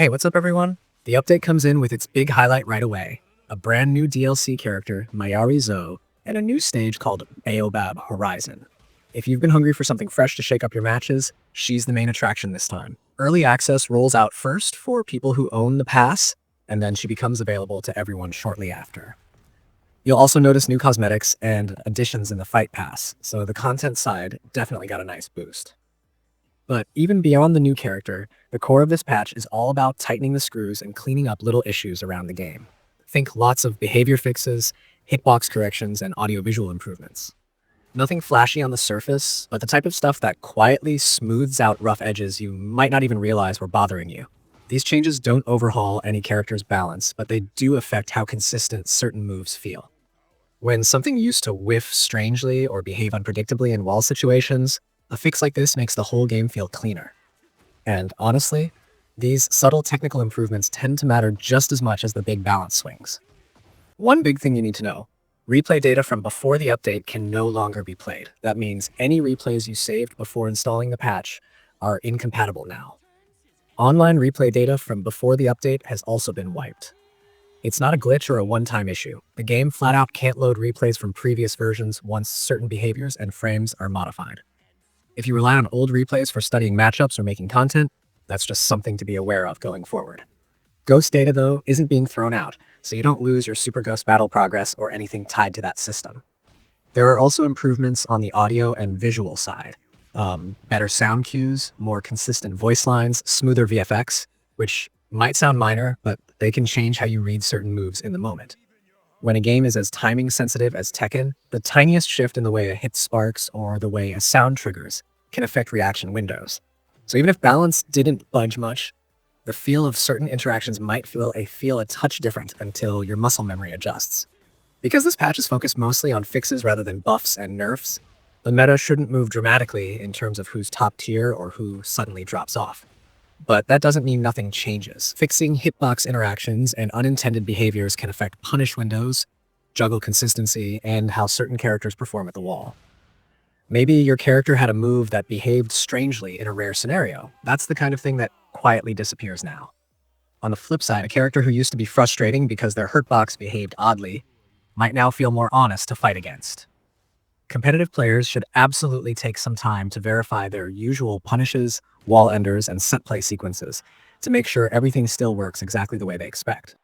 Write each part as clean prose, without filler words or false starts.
Hey, what's up everyone? The update comes in with its big highlight right away. A brand new DLC character, Miary Zo, and a new stage called Baobab Horizon. If you've been hungry for something fresh to shake up your matches, she's the main attraction this time. Early access rolls out first for people who own the pass, and then she becomes available to everyone shortly after. You'll also notice new cosmetics and additions in the fight pass, so the content side definitely got a nice boost. But even beyond the new character, the core of this patch is all about tightening the screws and cleaning up little issues around the game. Think lots of behavior fixes, hitbox corrections, and audiovisual improvements. Nothing flashy on the surface, but the type of stuff that quietly smooths out rough edges you might not even realize were bothering you. These changes don't overhaul any character's balance, but they do affect how consistent certain moves feel. When something used to whiff strangely or behave unpredictably in wall situations, a fix like this makes the whole game feel cleaner. And honestly, these subtle technical improvements tend to matter just as much as the big balance swings. One big thing you need to know: replay data from before the update can no longer be played. That means any replays you saved before installing the patch are incompatible now. Online replay data from before the update has also been wiped. It's not a glitch or a one-time issue. The game flat out can't load replays from previous versions once certain behaviors and frames are modified. If you rely on old replays for studying matchups or making content, that's just something to be aware of going forward. Ghost data, though, isn't being thrown out, so you don't lose your Super Ghost battle progress or anything tied to that system. There are also improvements on the audio and visual side. Better sound cues, more consistent voice lines, smoother VFX, which might sound minor, but they can change how you read certain moves in the moment. When a game is as timing sensitive as Tekken, the tiniest shift in the way a hit sparks or the way a sound triggers can affect reaction windows. So even if balance didn't budge much, the feel of certain interactions might feel a touch different until your muscle memory adjusts. Because this patch is focused mostly on fixes rather than buffs and nerfs, the meta shouldn't move dramatically in terms of who's top tier or who suddenly drops off. But that doesn't mean nothing changes. Fixing hitbox interactions and unintended behaviors can affect punish windows, juggle consistency, and how certain characters perform at the wall. Maybe your character had a move that behaved strangely in a rare scenario. That's the kind of thing that quietly disappears now. On the flip side, a character who used to be frustrating because their hurtbox behaved oddly might now feel more honest to fight against. Competitive players should absolutely take some time to verify their usual punishes, wall enders, and set play sequences to make sure everything still works exactly the way they expect.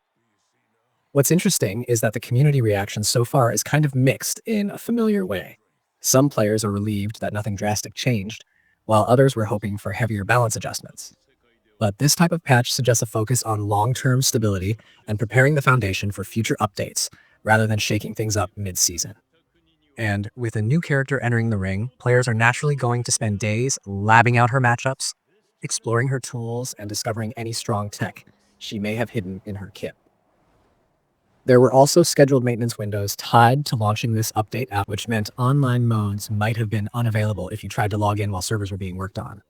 What's interesting is that the community reaction so far is kind of mixed in a familiar way. Some players are relieved that nothing drastic changed, while others were hoping for heavier balance adjustments. But this type of patch suggests a focus on long-term stability and preparing the foundation for future updates, rather than shaking things up mid-season. And with a new character entering the ring, players are naturally going to spend days labbing out her matchups, exploring her tools, and discovering any strong tech she may have hidden in her kit. There were also scheduled maintenance windows tied to launching this update app, which meant online modes might have been unavailable if you tried to log in while servers were being worked on.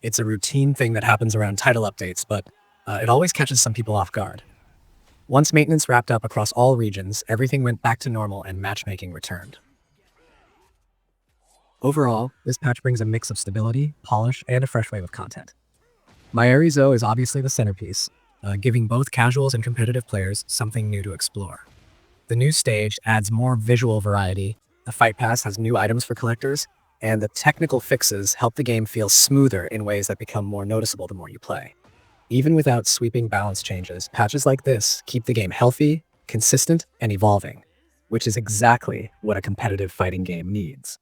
It's a routine thing that happens around title updates, but it always catches some people off guard. Once maintenance wrapped up across all regions, everything went back to normal and matchmaking returned. Overall, this patch brings a mix of stability, polish, and a fresh wave of content. Miary Zo is obviously the centerpiece, giving both casuals and competitive players something new to explore. The new stage adds more visual variety, the fight pass has new items for collectors, and the technical fixes help the game feel smoother in ways that become more noticeable the more you play. Even without sweeping balance changes, patches like this keep the game healthy, consistent, and evolving, which is exactly what a competitive fighting game needs.